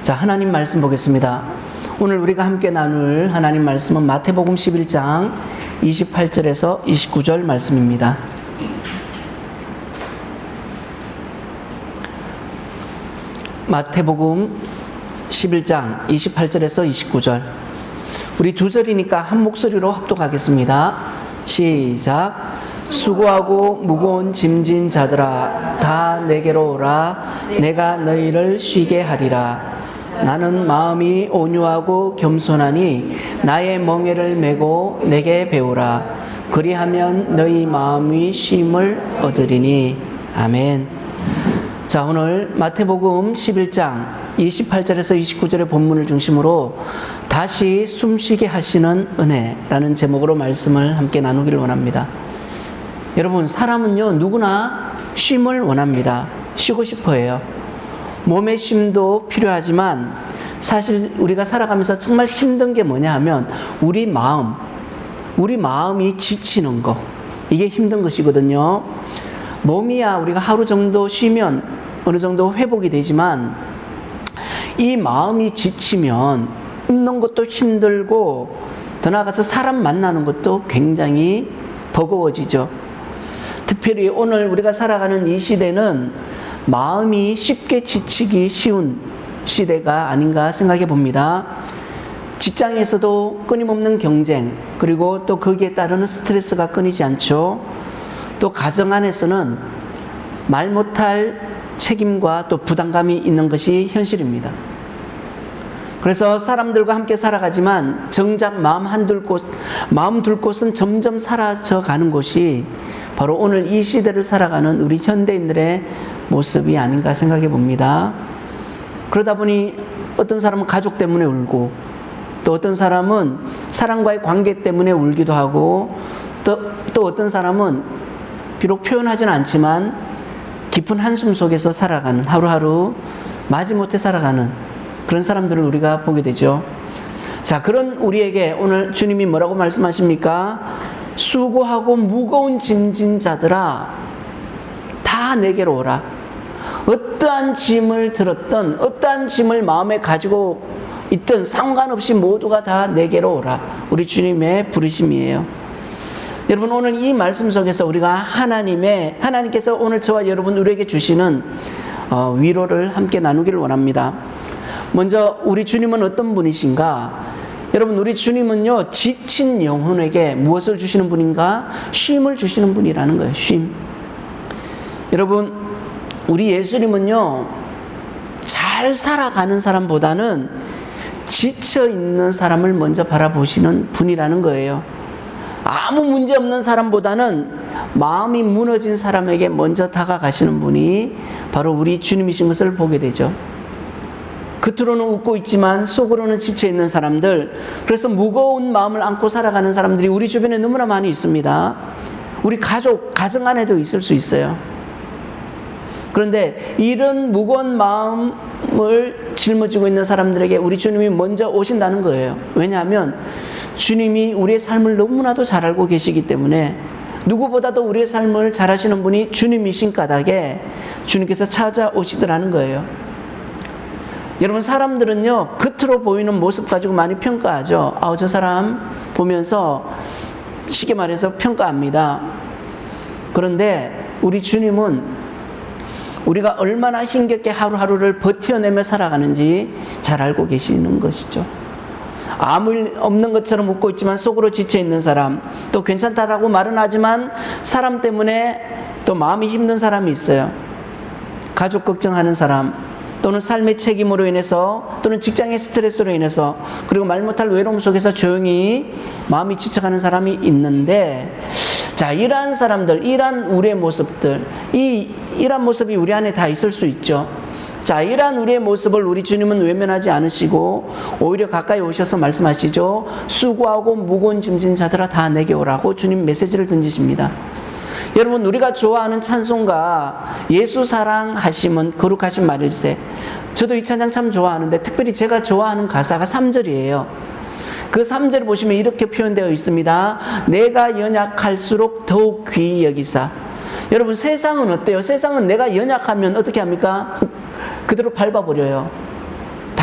자, 하나님 말씀 보겠습니다. 오늘 우리가 함께 나눌 하나님 말씀은 마태복음 11장 28절에서 29절 말씀입니다. 마태복음 11장 28절에서 29절. 우리 두 절이니까 한 목소리로 합독하겠습니다. 시작. 수고하고 무거운 짐진 자들아 다 내게로 오라. 내가 너희를 쉬게 하리라. 나는 마음이 온유하고 겸손하니 나의 멍에를 메고 내게 배우라. 그리하면 너희 마음이 쉼을 얻으리니. 아멘. 자, 오늘 마태복음 11장 28절에서 29절의 본문을 중심으로 다시 숨쉬게 하시는 은혜라는 제목으로 말씀을 함께 나누기를 원합니다. 여러분, 사람은요 누구나 쉼을 원합니다. 쉬고 싶어 해요. 몸의 쉼도 필요하지만 사실 우리가 살아가면서 정말 힘든 게 뭐냐 하면 우리 마음이 지치는 거, 이게 힘든 것이거든요. 몸이야 우리가 하루 정도 쉬면 어느 정도 회복이 되지만 이 마음이 지치면 있는 것도 힘들고 더 나아가서 사람 만나는 것도 굉장히 버거워지죠. 특별히 오늘 우리가 살아가는 이 시대는 마음이 쉽게 지치기 쉬운 시대가 아닌가 생각해 봅니다. 직장에서도 끊임없는 경쟁, 그리고 또 거기에 따르는 스트레스가 끊이지 않죠. 또 가정 안에서는 말 못할 책임과 또 부담감이 있는 것이 현실입니다. 그래서 사람들과 함께 살아가지만 정작 마음 둘 곳은 점점 사라져 가는 곳이 바로 오늘 이 시대를 살아가는 우리 현대인들의 모습이 아닌가 생각해 봅니다. 그러다 보니 어떤 사람은 가족 때문에 울고, 또 어떤 사람은 사람과의 관계 때문에 울기도 하고, 또 어떤 사람은 비록 표현하지는 않지만 깊은 한숨 속에서 살아가는, 하루하루 마지못해 살아가는 그런 사람들을 우리가 보게 되죠. 자, 그런 우리에게 오늘 주님이 뭐라고 말씀하십니까? 수고하고 무거운 짐진 자들아 다 내게로 오라. 어떠한 짐을 들었던, 어떠한 짐을 마음에 가지고 있든 상관없이 모두가 다 내게로 오라. 우리 주님의 부르심이에요. 여러분, 오늘 이 말씀 속에서 우리가 하나님께서 오늘 저와 여러분 우리에게 주시는 위로를 함께 나누기를 원합니다. 먼저 우리 주님은 어떤 분이신가? 여러분, 우리 주님은요 지친 영혼에게 무엇을 주시는 분인가? 쉼을 주시는 분이라는 거예요. 쉼. 여러분, 우리 예수님은요 잘 살아가는 사람보다는 지쳐있는 사람을 먼저 바라보시는 분이라는 거예요. 아무 문제 없는 사람보다는 마음이 무너진 사람에게 먼저 다가가시는 분이 바로 우리 주님이신 것을 보게 되죠. 겉으로는 웃고 있지만 속으로는 지쳐있는 사람들, 그래서 무거운 마음을 안고 살아가는 사람들이 우리 주변에 너무나 많이 있습니다. 우리 가정 안에도 있을 수 있어요. 그런데 이런 무거운 마음을 짊어지고 있는 사람들에게 우리 주님이 먼저 오신다는 거예요. 왜냐하면 주님이 우리의 삶을 너무나도 잘 알고 계시기 때문에, 누구보다도 우리의 삶을 잘 아시는 분이 주님이신 까닭에 주님께서 찾아오시더라는 거예요. 여러분, 사람들은요 겉으로 보이는 모습 가지고 많이 평가하죠. 저 사람 보면서 쉽게 말해서 평가합니다. 그런데 우리 주님은 우리가 얼마나 힘겹게 하루하루를 버텨내며 살아가는지 잘 알고 계시는 것이죠. 아무 일 없는 것처럼 웃고 있지만 속으로 지쳐있는 사람, 또 괜찮다라고 말은 하지만 사람 때문에 또 마음이 힘든 사람이 있어요. 가족 걱정하는 사람, 또는 삶의 책임으로 인해서, 또는 직장의 스트레스로 인해서, 그리고 말 못할 외로움 속에서 조용히 마음이 지쳐가는 사람이 있는데, 자, 이러한 사람들, 이러한 우리의 모습들, 이러한 모습이 우리 안에 다 있을 수 있죠. 자, 이러한 우리의 모습을 우리 주님은 외면하지 않으시고 오히려 가까이 오셔서 말씀하시죠. 수고하고 무거운 짐진 자들아 다 내게 오라고 주님 메시지를 던지십니다. 여러분, 우리가 좋아하는 찬송가 예수 사랑하심은 거룩하신 말일세. 저도 이 찬양 참 좋아하는데 특별히 제가 좋아하는 가사가 3절이에요. 그 3절을 보시면 이렇게 표현되어 있습니다. 내가 연약할수록 더욱 귀히 여기사. 여러분, 세상은 어때요? 세상은 내가 연약하면 어떻게 합니까? 그대로 밟아버려요.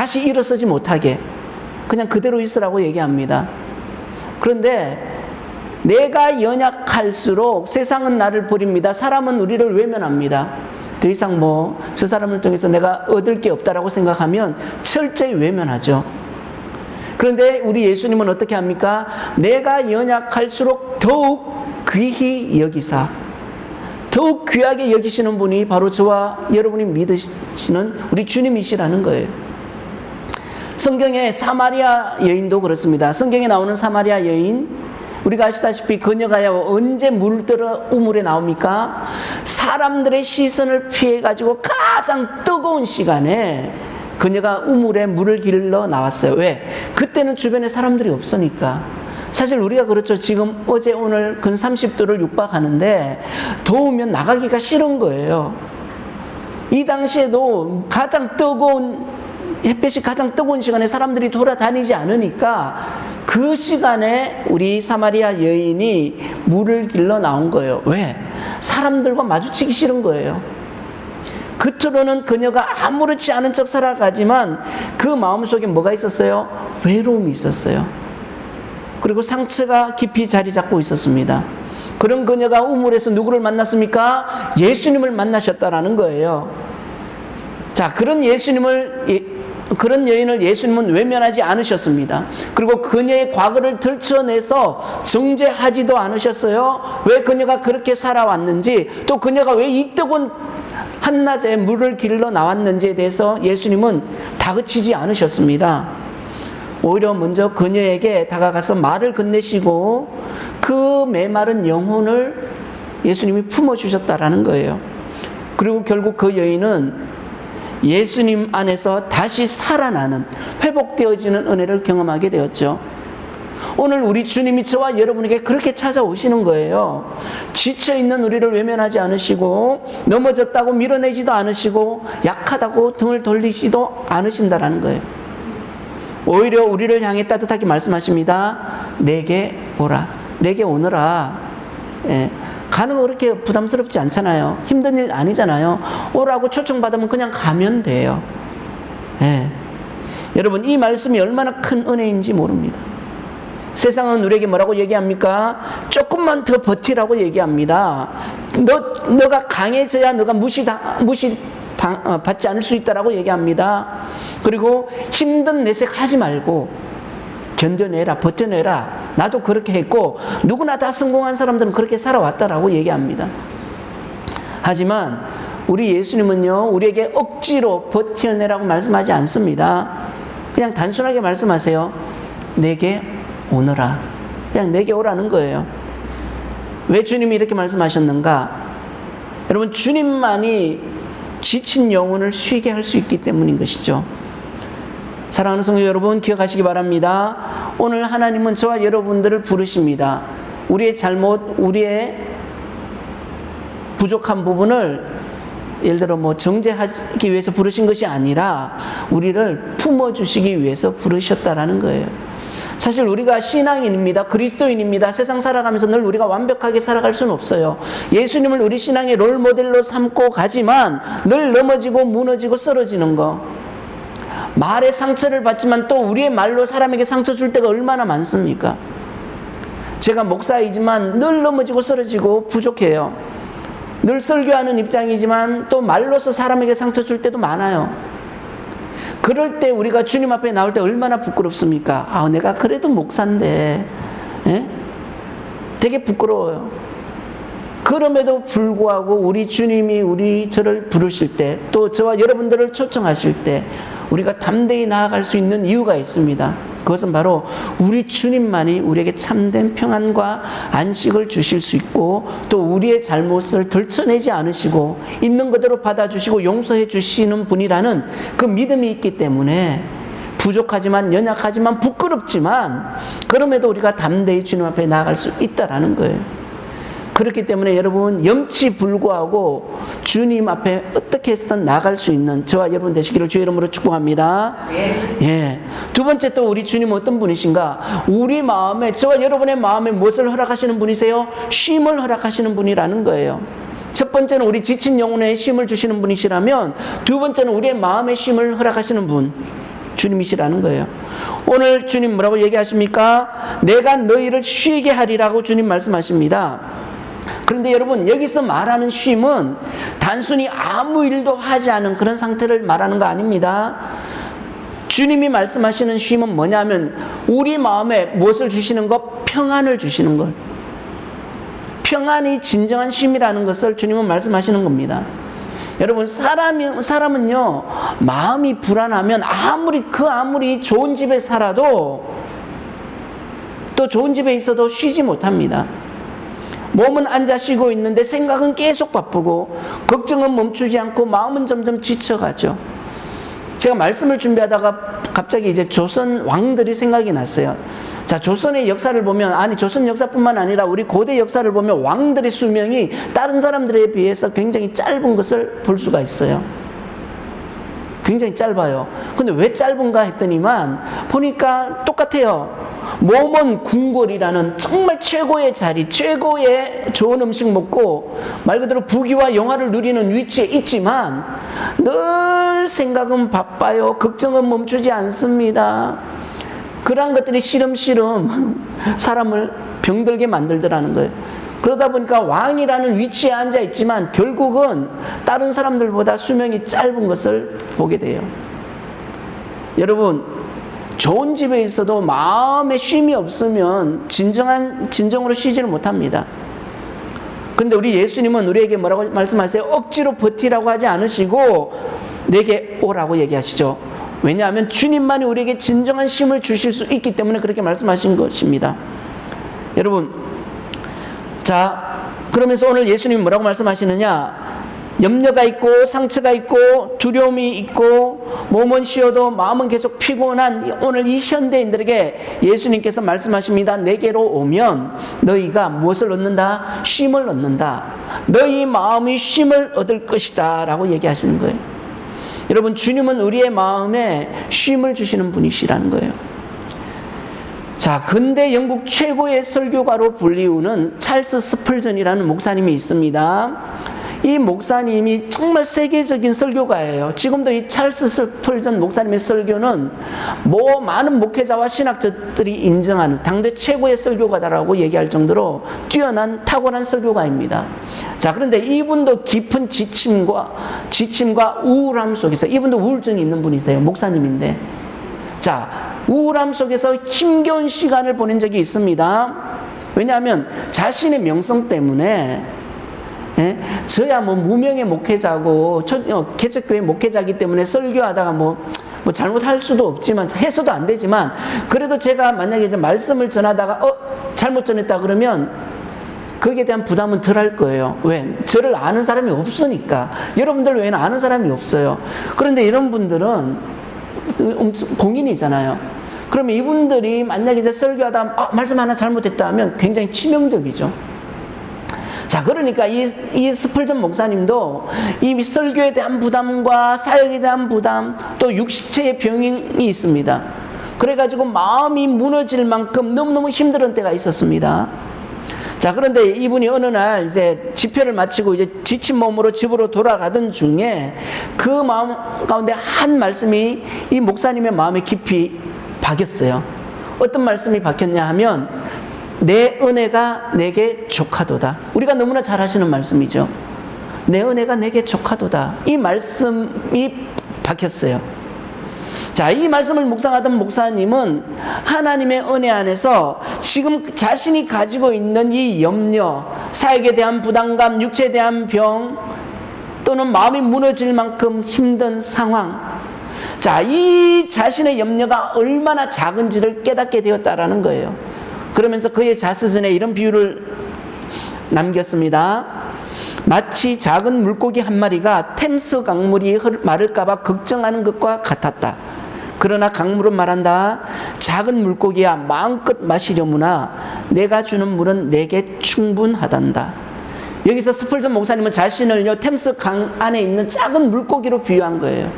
다시 일어서지 못하게 그냥 그대로 있으라고 얘기합니다. 그런데 내가 연약할수록 세상은 나를 버립니다. 사람은 우리를 외면합니다. 더 이상 저 사람을 통해서 내가 얻을 게 없다라고 생각하면 철저히 외면하죠. 그런데 우리 예수님은 어떻게 합니까? 내가 연약할수록 더욱 귀히 여기사, 더욱 귀하게 여기시는 분이 바로 저와 여러분이 믿으시는 우리 주님이시라는 거예요. 성경의 사마리아 여인도 그렇습니다. 성경에 나오는 사마리아 여인, 우리가 아시다시피 그녀가 언제 물들어 우물에 나옵니까? 사람들의 시선을 피해가지고 가장 뜨거운 시간에 그녀가 우물에 물을 길러 나왔어요. 왜? 그때는 주변에 사람들이 없으니까. 사실 우리가 그렇죠. 지금 어제 오늘 근 30도를 육박하는데 더우면 나가기가 싫은 거예요. 이 당시에도 가장 뜨거운 햇볕이 가장 뜨거운 시간에 사람들이 돌아다니지 않으니까 그 시간에 우리 사마리아 여인이 물을 길러 나온 거예요. 왜? 사람들과 마주치기 싫은 거예요. 겉으로는 그녀가 아무렇지 않은 척 살아가지만 그 마음속에 뭐가 있었어요? 외로움이 있었어요. 그리고 상처가 깊이 자리 잡고 있었습니다. 그런 그녀가 우물에서 누구를 만났습니까? 예수님을 만나셨다라는 거예요. 자, 그런 여인을 예수님은 외면하지 않으셨습니다. 그리고 그녀의 과거를 들춰내서 정죄하지도 않으셨어요. 왜 그녀가 그렇게 살아왔는지, 또 그녀가 왜 이 뜨거운 한낮에 물을 길러 나왔는지에 대해서 예수님은 다그치지 않으셨습니다. 오히려 먼저 그녀에게 다가가서 말을 건네시고 그 메마른 영혼을 예수님이 품어주셨다라는 거예요. 그리고 결국 그 여인은 예수님 안에서 다시 살아나는, 회복되어지는 은혜를 경험하게 되었죠. 오늘 우리 주님이 저와 여러분에게 그렇게 찾아오시는 거예요. 지쳐있는 우리를 외면하지 않으시고, 넘어졌다고 밀어내지도 않으시고, 약하다고 등을 돌리지도 않으신다라는 거예요. 오히려 우리를 향해 따뜻하게 말씀하십니다. 내게 오라, 내게 오너라. 예. 가는 거 그렇게 부담스럽지 않잖아요. 힘든 일 아니잖아요. 오라고 초청받으면 그냥 가면 돼요. 예. 여러분, 이 말씀이 얼마나 큰 은혜인지 모릅니다. 세상은 우리에게 뭐라고 얘기합니까? 조금만 더 버티라고 얘기합니다. 너가 강해져야 너가 받지 않을 수 있다라고 얘기합니다. 그리고 힘든 내색 하지 말고 견뎌내라, 버텨내라. 나도 그렇게 했고 누구나 다 성공한 사람들은 그렇게 살아왔다라고 얘기합니다. 하지만 우리 예수님은요, 우리에게 억지로 버텨내라고 말씀하지 않습니다. 그냥 단순하게 말씀하세요. 내게 오너라. 그냥 내게 오라는 거예요. 왜 주님이 이렇게 말씀하셨는가? 여러분, 주님만이 지친 영혼을 쉬게 할 수 있기 때문인 것이죠. 사랑하는 성도 여러분, 기억하시기 바랍니다. 오늘 하나님은 저와 여러분들을 부르십니다. 우리의 잘못, 우리의 부족한 부분을 예를 들어 정죄하기 위해서 부르신 것이 아니라 우리를 품어주시기 위해서 부르셨다라는 거예요. 사실 우리가 신앙인입니다. 그리스도인입니다. 세상 살아가면서 늘 우리가 완벽하게 살아갈 수는 없어요. 예수님을 우리 신앙의 롤모델로 삼고 가지만 늘 넘어지고 무너지고 쓰러지는 거, 말에 상처를 받지만 또 우리의 말로 사람에게 상처 줄 때가 얼마나 많습니까? 제가 목사이지만 늘 넘어지고 쓰러지고 부족해요. 늘 설교하는 입장이지만 또 말로서 사람에게 상처 줄 때도 많아요. 그럴 때 우리가 주님 앞에 나올 때 얼마나 부끄럽습니까? 내가 그래도 목사인데, 되게 부끄러워요. 그럼에도 불구하고 우리 주님이 저를 부르실 때, 또 저와 여러분들을 초청하실 때 우리가 담대히 나아갈 수 있는 이유가 있습니다. 그것은 바로 우리 주님만이 우리에게 참된 평안과 안식을 주실 수 있고, 또 우리의 잘못을 덜쳐내지 않으시고 있는 그대로 받아주시고 용서해 주시는 분이라는 그 믿음이 있기 때문에, 부족하지만 연약하지만 부끄럽지만 그럼에도 우리가 담대히 주님 앞에 나아갈 수 있다라는 거예요. 그렇기 때문에 여러분, 염치불구하고 주님 앞에 어떻게 해서든 나갈 수 있는 저와 여러분 되시기를 주의 이름으로 축복합니다. 예. 두 번째, 또 우리 주님은 어떤 분이신가? 우리 마음에, 저와 여러분의 마음에 무엇을 허락하시는 분이세요? 쉼을 허락하시는 분이라는 거예요. 첫 번째는 우리 지친 영혼에 쉼을 주시는 분이시라면, 두 번째는 우리의 마음에 쉼을 허락하시는 분, 주님이시라는 거예요. 오늘 주님 뭐라고 얘기하십니까? 내가 너희를 쉬게 하리라고 주님 말씀하십니다. 그런데 여러분, 여기서 말하는 쉼은 단순히 아무 일도 하지 않은 그런 상태를 말하는 거 아닙니다. 주님이 말씀하시는 쉼은 뭐냐면 우리 마음에 무엇을 주시는 것? 평안을 주시는 것. 평안이 진정한 쉼이라는 것을 주님은 말씀하시는 겁니다. 여러분, 사람은요, 마음이 불안하면 아무리 좋은 집에 살아도 또 좋은 집에 있어도 쉬지 못합니다. 몸은 앉아 쉬고 있는데 생각은 계속 바쁘고 걱정은 멈추지 않고 마음은 점점 지쳐가죠. 제가 말씀을 준비하다가 갑자기 이제 조선 왕들이 생각이 났어요. 자, 조선의 역사를 보면, 아니 조선 역사뿐만 아니라 우리 고대 역사를 보면 왕들의 수명이 다른 사람들에 비해서 굉장히 짧은 것을 볼 수가 있어요. 굉장히 짧아요. 근데 왜 짧은가 했더니만 보니까 똑같아요. 몸은 궁궐이라는 정말 최고의 자리, 최고의 좋은 음식 먹고 말 그대로 부귀와 영화를 누리는 위치에 있지만 늘 생각은 바빠요. 걱정은 멈추지 않습니다. 그러한 것들이 시름시름 사람을 병들게 만들더라는 거예요. 그러다 보니까 왕이라는 위치에 앉아 있지만 결국은 다른 사람들보다 수명이 짧은 것을 보게 돼요. 여러분, 좋은 집에 있어도 마음에 쉼이 없으면 진정으로 쉬지를 못합니다. 그런데 우리 예수님은 우리에게 뭐라고 말씀하세요? 억지로 버티라고 하지 않으시고 내게 오라고 얘기하시죠. 왜냐하면 주님만이 우리에게 진정한 쉼을 주실 수 있기 때문에 그렇게 말씀하신 것입니다. 여러분, 자, 그러면서 오늘 예수님이 뭐라고 말씀하시느냐? 염려가 있고 상처가 있고 두려움이 있고 몸은 쉬어도 마음은 계속 피곤한 오늘 이 현대인들에게 예수님께서 말씀하십니다. 내게로 오면 너희가 무엇을 얻는다? 쉼을 얻는다. 너희 마음이 쉼을 얻을 것이다 라고 얘기하시는 거예요. 여러분, 주님은 우리의 마음에 쉼을 주시는 분이시라는 거예요. 자, 근대 영국 최고의 설교가로 불리우는 찰스 스펄전이라는 목사님이 있습니다. 이 목사님이 정말 세계적인 설교가예요. 지금도 이 찰스 스펄전 목사님의 설교는 많은 목회자와 신학자들이 인정하는 당대 최고의 설교가다라고 얘기할 정도로 뛰어난 탁월한 설교가입니다. 자, 그런데 이분도 깊은 지침과 우울함 속에서, 이분도 우울증이 있는 분이세요. 목사님인데. 자, 우울함 속에서 힘겨운 시간을 보낸 적이 있습니다. 왜냐하면 자신의 명성 때문에 저야 무명의 목회자고 개척교회 목회자이기 때문에 설교하다가 뭐 잘못할 수도 없지만 해서도 안 되지만 그래도 제가 만약에 이제 말씀을 전하다가 잘못 전했다 그러면 거기에 대한 부담은 덜 할 거예요. 왜? 저를 아는 사람이 없으니까. 여러분들 외에는 아는 사람이 없어요. 그런데 이런 분들은 공인이잖아요. 그러면 이분들이 만약에 이제 설교하다 말씀 하나 잘못했다 하면 굉장히 치명적이죠. 자, 그러니까 이 스펄전 목사님도 이 설교에 대한 부담과 사역에 대한 부담, 또 육체의 병이 있습니다. 그래가지고 마음이 무너질 만큼 너무너무 힘든 때가 있었습니다. 자, 그런데 이분이 어느 날 이제 집회를 마치고 이제 지친 몸으로 집으로 돌아가던 중에 그 마음 가운데 한 말씀이 이 목사님의 마음에 깊이 박였어요. 어떤 말씀이 박혔냐 하면 내 은혜가 내게 족하도다. 우리가 너무나 잘 하시는 말씀이죠. 내 은혜가 내게 족하도다. 이 말씀이 박혔어요. 자, 이 말씀을 묵상하던 목사님은 하나님의 은혜 안에서 지금 자신이 가지고 있는 이 염려, 사역에 대한 부담감, 육체에 대한 병, 또는 마음이 무너질 만큼 힘든 상황, 자, 이 자신의 염려가 얼마나 작은지를 깨닫게 되었다라는 거예요. 그러면서 그의 자서전에 이런 비유를 남겼습니다. 마치 작은 물고기 한 마리가 템스 강물이 마를까봐 걱정하는 것과 같았다. 그러나 강물은 말한다. 작은 물고기야, 마음껏 마시려무나 내가 주는 물은 내게 충분하단다. 여기서 스펄전 목사님은 자신을요 템스 강 안에 있는 작은 물고기로 비유한 거예요.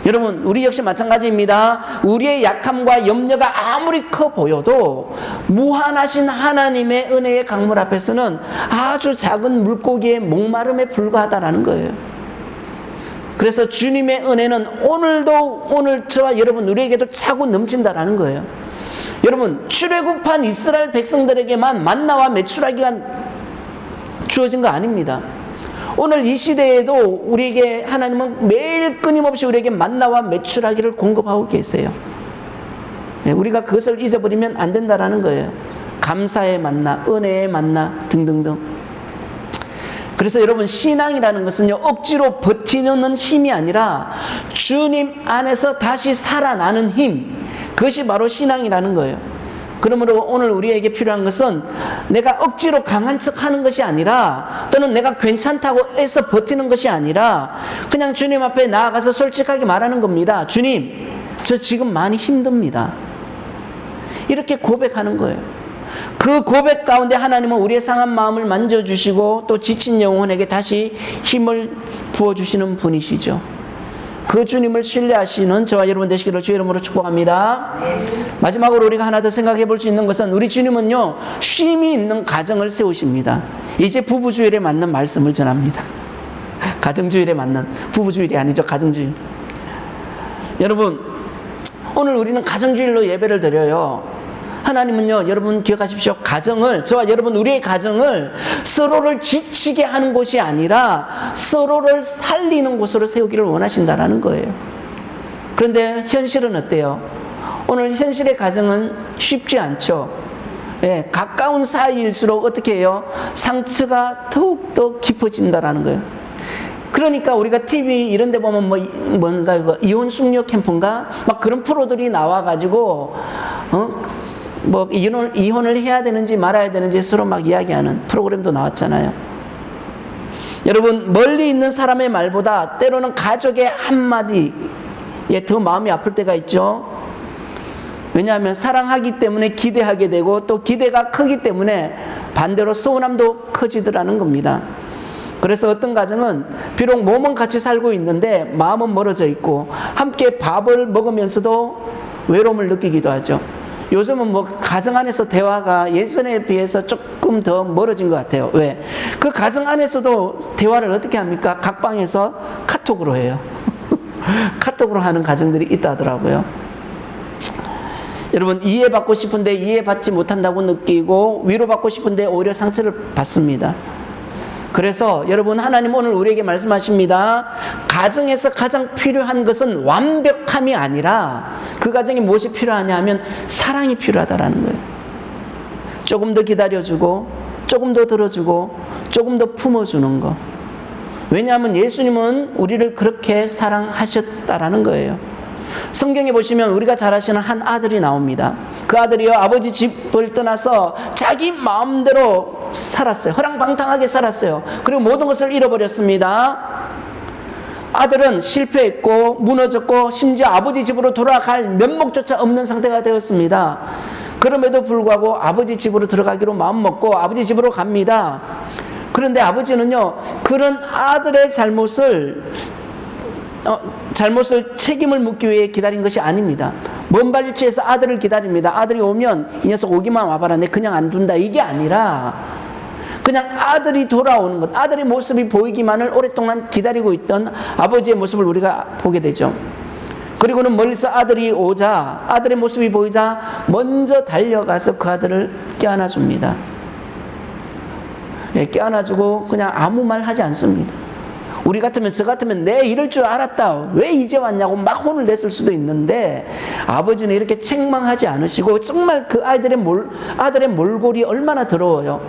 여러분, 우리 역시 마찬가지입니다. 우리의 약함과 염려가 아무리 커 보여도 무한하신 하나님의 은혜의 강물 앞에서는 아주 작은 물고기의 목마름에 불과하다라는 거예요. 그래서 주님의 은혜는 오늘 저와 여러분 우리에게도 차고 넘친다라는 거예요. 여러분, 출애굽한 이스라엘 백성들에게만 만나와 메추라기가 주어진 거 아닙니다. 오늘 이 시대에도 우리에게 하나님은 매일 끊임없이 우리에게 만나와 메추라기를 공급하고 계세요. 우리가 그것을 잊어버리면 안 된다라는 거예요. 감사의 만나, 은혜의 만나 등등등. 그래서 여러분, 신앙이라는 것은요, 억지로 버티는 힘이 아니라 주님 안에서 다시 살아나는 힘, 그것이 바로 신앙이라는 거예요. 그러므로 오늘 우리에게 필요한 것은 내가 억지로 강한 척 하는 것이 아니라, 또는 내가 괜찮다고 해서 버티는 것이 아니라 그냥 주님 앞에 나아가서 솔직하게 말하는 겁니다. 주님, 저 지금 많이 힘듭니다. 이렇게 고백하는 거예요. 그 고백 가운데 하나님은 우리의 상한 마음을 만져주시고 또 지친 영혼에게 다시 힘을 부어주시는 분이시죠. 그 주님을 신뢰하시는 저와 여러분 되시기를 주의 이름으로 축복합니다. 마지막으로 우리가 하나 더 생각해 볼 수 있는 것은, 우리 주님은요, 쉼이 있는 가정을 세우십니다. 이제 부부주일에 맞는 말씀을 전합니다. 가정주일에 맞는, 부부주일이 아니죠, 가정주일. 여러분, 오늘 우리는 가정주일로 예배를 드려요. 하나님은요, 여러분 기억하십시오. 가정을, 저와 여러분 우리의 가정을 서로를 지치게 하는 곳이 아니라 서로를 살리는 곳으로 세우기를 원하신다라는 거예요. 그런데 현실은 어때요? 오늘 현실의 가정은 쉽지 않죠. 예, 가까운 사이일수록 어떻게 해요? 상처가 더욱더 깊어진다라는 거예요. 그러니까 우리가 TV 이런 데 보면 뭔가 이거 이혼 숙녀 캠프인가? 막 그런 프로들이 나와가지고, 이혼을 해야 되는지 말아야 되는지 서로 막 이야기하는 프로그램도 나왔잖아요. 여러분, 멀리 있는 사람의 말보다 때로는 가족의 한마디에 더 마음이 아플 때가 있죠. 왜냐하면 사랑하기 때문에 기대하게 되고, 또 기대가 크기 때문에 반대로 서운함도 커지더라는 겁니다. 그래서 어떤 가정은 비록 몸은 같이 살고 있는데 마음은 멀어져 있고, 함께 밥을 먹으면서도 외로움을 느끼기도 하죠. 요즘은 가정 안에서 대화가 예전에 비해서 조금 더 멀어진 것 같아요. 왜? 그 가정 안에서도 대화를 어떻게 합니까? 각 방에서 카톡으로 해요. 카톡으로 하는 가정들이 있다더라고요. 여러분, 이해받고 싶은데 이해받지 못한다고 느끼고, 위로받고 싶은데 오히려 상처를 받습니다. 그래서 여러분, 하나님 오늘 우리에게 말씀하십니다. 가정에서 가장 필요한 것은 완벽함이 아니라, 그 가정에 무엇이 필요하냐 하면 사랑이 필요하다라는 거예요. 조금 더 기다려주고, 조금 더 들어주고, 조금 더 품어주는 거. 왜냐하면 예수님은 우리를 그렇게 사랑하셨다라는 거예요. 성경에 보시면 우리가 잘 아시는 한 아들이 나옵니다. 그 아들이요, 아버지 집을 떠나서 자기 마음대로 살았어요. 허랑방탕하게 살았어요. 그리고 모든 것을 잃어버렸습니다. 아들은 실패했고 무너졌고, 심지어 아버지 집으로 돌아갈 면목조차 없는 상태가 되었습니다. 그럼에도 불구하고 아버지 집으로 들어가기로 마음먹고 아버지 집으로 갑니다. 그런데 아버지는요, 그런 아들의 잘못을 책임을 묻기 위해 기다린 것이 아닙니다. 먼 발치에서 아들을 기다립니다. 아들이 오면 이 녀석 오기만 와봐라, 내 그냥 안 둔다, 이게 아니라 그냥 아들이 돌아오는 것, 아들의 모습이 보이기만을 오랫동안 기다리고 있던 아버지의 모습을 우리가 보게 되죠. 그리고는 멀리서 아들이 오자, 아들의 모습이 보이자 먼저 달려가서 그 아들을 껴안아줍니다. 예, 껴안아주고 그냥 아무 말 하지 않습니다. 우리 같으면, 저 같으면 내 이럴 줄 알았다, 왜 이제 왔냐고 막 혼을 냈을 수도 있는데, 아버지는 이렇게 책망하지 않으시고 정말 그 아들의 몰골이 얼마나 더러워요.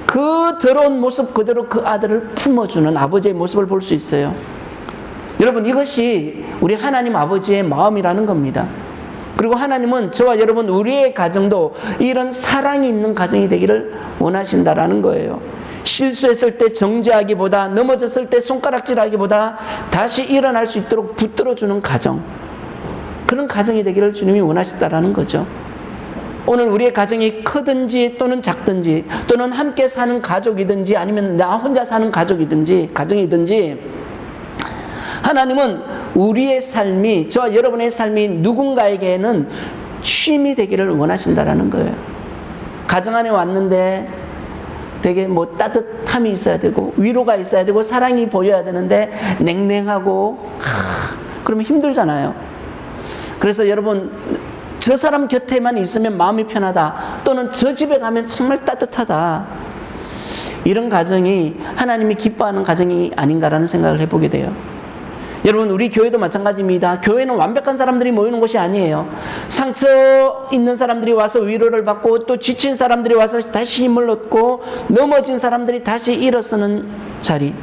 그 더러운 모습 그대로 그 아들을 품어주는 아버지의 모습을 볼 수 있어요. 여러분, 이것이 우리 하나님 아버지의 마음이라는 겁니다. 그리고 하나님은 저와 여러분 우리의 가정도 이런 사랑이 있는 가정이 되기를 원하신다라는 거예요. 실수했을 때 정죄하기보다, 넘어졌을 때 손가락질하기보다 다시 일어날 수 있도록 붙들어주는 가정, 그런 가정이 되기를 주님이 원하셨다라는 거죠. 오늘 우리의 가정이 크든지 또는 작든지, 또는 함께 사는 가족이든지 아니면 나 혼자 사는 가정이든지, 하나님은 우리의 삶이, 저와 여러분의 삶이 누군가에게는 쉼이 되기를 원하신다라는 거예요. 가정 안에 왔는데 되게 뭐 따뜻함이 있어야 되고 위로가 있어야 되고 사랑이 보여야 되는데 냉랭하고 그러면 힘들잖아요. 그래서 여러분, 저 사람 곁에만 있으면 마음이 편하다, 또는 저 집에 가면 정말 따뜻하다, 이런 가정이 하나님이 기뻐하는 가정이 아닌가라는 생각을 해보게 돼요. 여러분, 우리 교회도 마찬가지입니다. 교회는 완벽한 사람들이 모이는 곳이 아니에요. 상처 있는 사람들이 와서 위로를 받고, 또 지친 사람들이 와서 다시 힘을 얻고, 넘어진 사람들이 다시 일어서는 자리,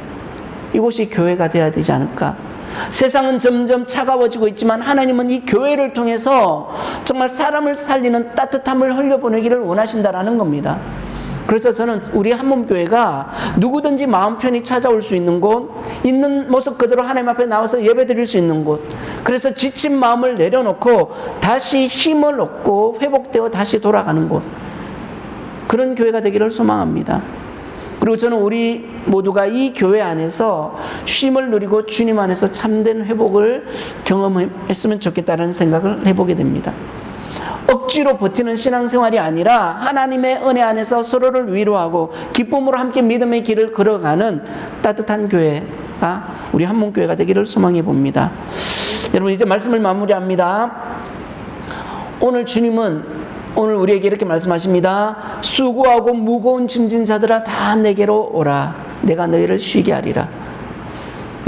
이곳이 교회가 되어야 되지 않을까. 세상은 점점 차가워지고 있지만 하나님은 이 교회를 통해서 정말 사람을 살리는 따뜻함을 흘려보내기를 원하신다라는 겁니다. 그래서 저는 우리 한몸교회가 누구든지 마음 편히 찾아올 수 있는 곳, 있는 모습 그대로 하나님 앞에 나와서 예배 드릴 수 있는 곳, 그래서 지친 마음을 내려놓고 다시 힘을 얻고 회복되어 다시 돌아가는 곳, 그런 교회가 되기를 소망합니다. 그리고 저는 우리 모두가 이 교회 안에서 쉼을 누리고 주님 안에서 참된 회복을 경험했으면 좋겠다는 생각을 해보게 됩니다. 억지로 버티는 신앙생활이 아니라 하나님의 은혜 안에서 서로를 위로하고 기쁨으로 함께 믿음의 길을 걸어가는 따뜻한 교회가 우리 한몸교회가 되기를 소망해 봅니다. 여러분, 이제 말씀을 마무리합니다. 오늘 주님은 오늘 우리에게 이렇게 말씀하십니다. 수고하고 무거운 짐진 자들아 다 내게로 오라. 내가 너희를 쉬게 하리라.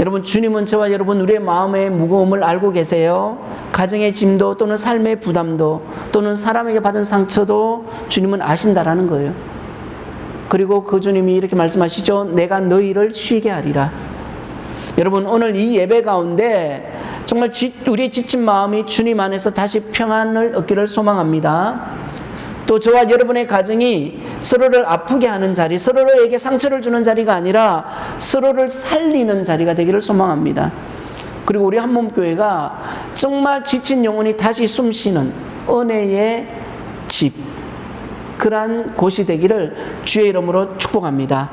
여러분, 주님은 저와 여러분 우리의 마음의 무거움을 알고 계세요. 가정의 짐도 또는 삶의 부담도 또는 사람에게 받은 상처도 주님은 아신다라는 거예요. 그리고 그 주님이 이렇게 말씀하시죠. 내가 너희를 쉬게 하리라. 여러분, 오늘 이 예배 가운데 정말 우리의 지친 마음이 주님 안에서 다시 평안을 얻기를 소망합니다. 또 저와 여러분의 가정이 서로를 아프게 하는 자리, 서로에게 상처를 주는 자리가 아니라 서로를 살리는 자리가 되기를 소망합니다. 그리고 우리 한몸교회가 정말 지친 영혼이 다시 숨쉬는 은혜의 집, 그러한 곳이 되기를 주의 이름으로 축복합니다.